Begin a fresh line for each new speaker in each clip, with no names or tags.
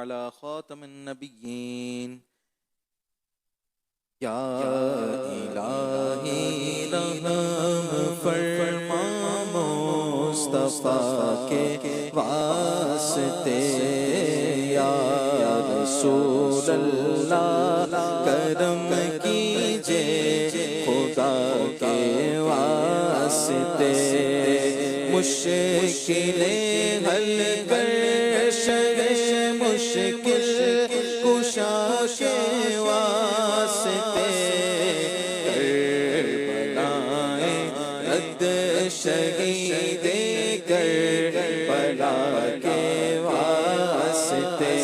على خاتم النبيين یا الہی رحم فرما مصطفیٰ کے واسطے، یا رسول اللہ کرم کیجئے خدا کے واسطے، مشکلیں حل کر شرح مشکل کشا کے واسطے، کربلائے رد شہید کربلا کے واسطے،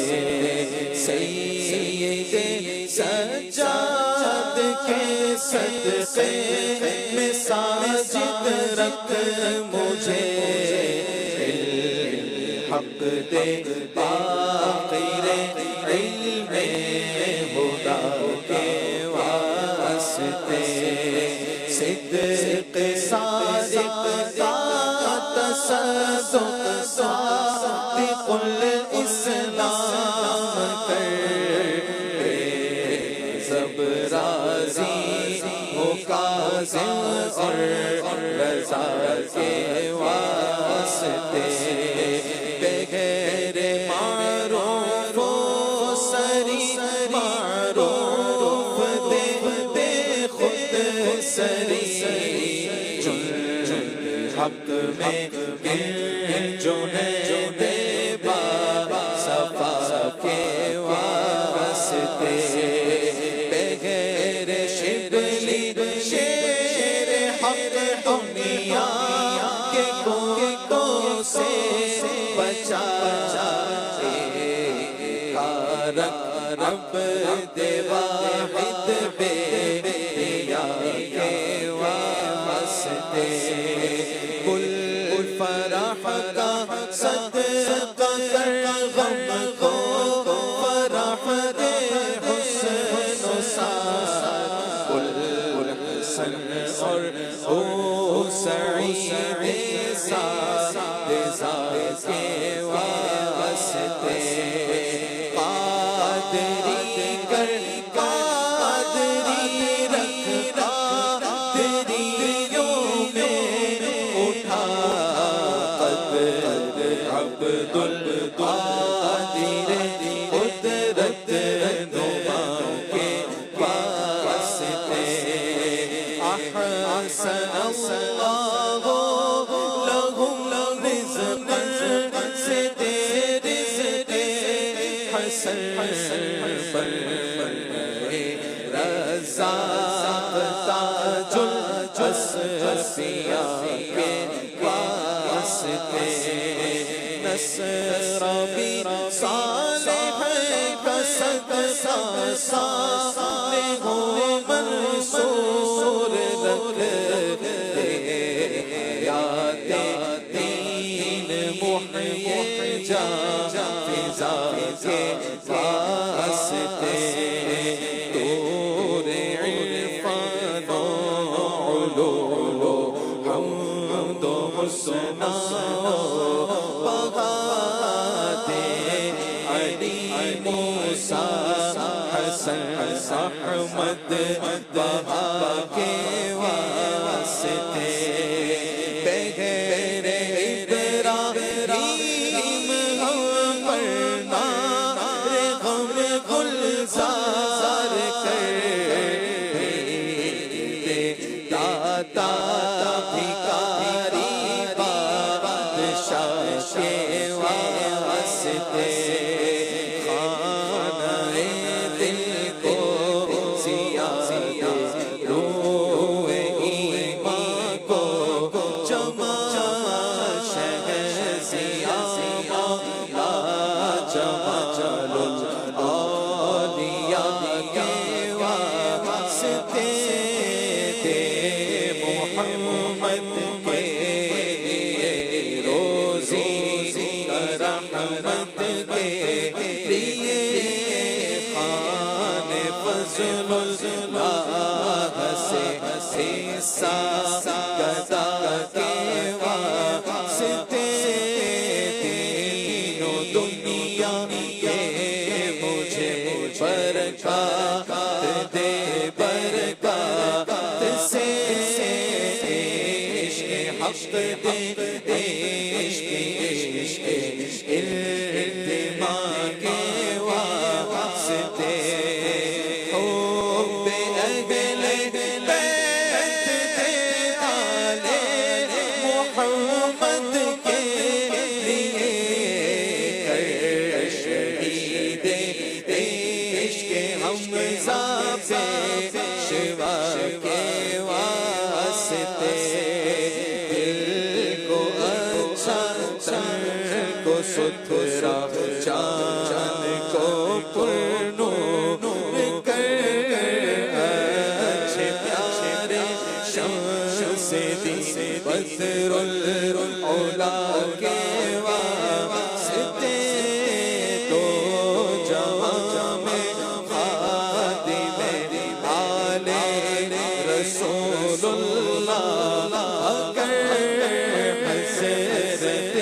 سید سجاد کے صدقے میں ساجد رکھ مجھے، حق دے باقر علم خدا کے واسطے، صدق صادق کا تصدق صادق الاسلام کر، سب راضی ہو کاظم اور رضا کے واسطے، بغیر معروف و سری معروف دے خود سری، چن حق میں جنید با صفا کے واسطے، بغیر شبلی شیر حق دنیا کے کوکوں سے بچا، رب دے واحد بے دیا کے واسطے، کل فرح کا صدقہ کر غم کو فرح دے حسن و سعادت، کل حسن اور او سعید سعد ذات کے واسطے، قادری کر قادری رکھ قادریوں میں اٹھا، قد عبد القادر قدرت نما کے واسطے، احسن اللہ لہم رزقا سے تیرے حسن پر رزاق تاج الاصفیاء کے واسطے، نصر بھی صالح کا صدقہ صالح و منصور رکھ دے، حیات دین محیی جان فضا کے واسطے، نور عرفان و علو حمد و حسن بہا دے، علی موسیٰ حسن احمد بہا کے واسطے، بغیر ابراہیم ہم پر نار غم گلزار کر دے، داتا بھکاری بادشاہ کے واسطے، خانہ دل کو سیاہ روح ایمان کو جمع شہزیاں مولا جمع الاولیاء کے واسطے، دے محمد کے لیے روزی رحمت کے لیے، خان فضل اللہ سے حصہ گدا کے واسطے، دین و دنیا کے برکات دے برکات سے عشق حق دے عشق التماس کے واسطے حب اہل بیت دے آل محمد کے لیے شہید عشق حمزہ پیشوا کے واسطے دل کو اچھا تن کو ستھرا جان کو پرنور کر اچھے پیارے شمس دین بدر العلا کے واسطے تو جہاں میں خادم آل رسول اللہ کر حضرت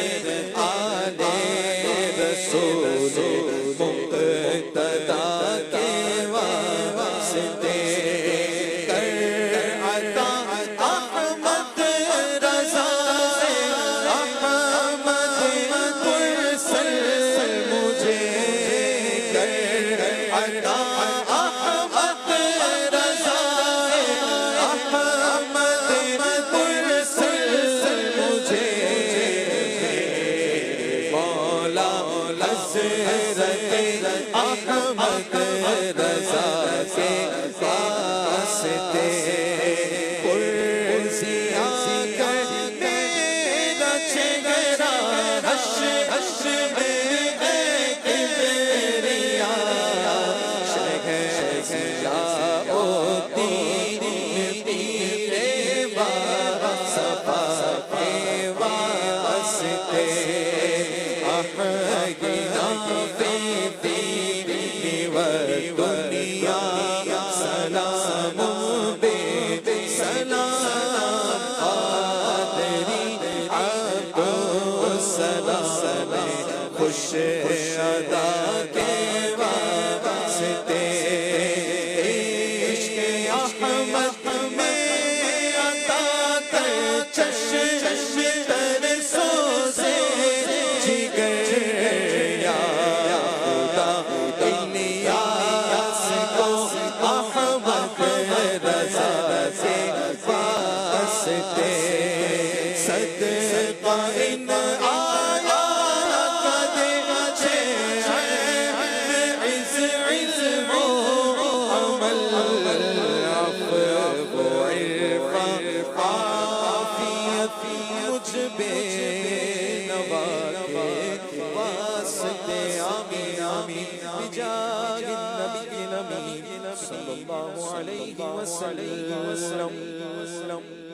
آل رسول مقتدی کے واسطے کر عطا احمد رضا احمد مرسل مجھے کر عطا احمد رضا احمد مرسل مجھے مولا حضرت احمد رضا کے واسطے پرزیاں کر میرا چہرہ حش حش میں ہے کبریا شہنشاہ و دین پیر بابا صفا کے واسطے احگنا فی دین و دنیا سلام بے سلام قادری عبد السلام خوش ادا کے واسطے عشق احمد میں عطا کر چشم تر سوزے جگر یا خدا الیاس کو احمد رضا سے واسطے صدقہ ان آیات دے عز عز و عمل عفو و عرفان عافیت مجھ بے نوا کے واسطے آمین آمین بجاہ النبی الامین صلی اللہ علیہ وسلم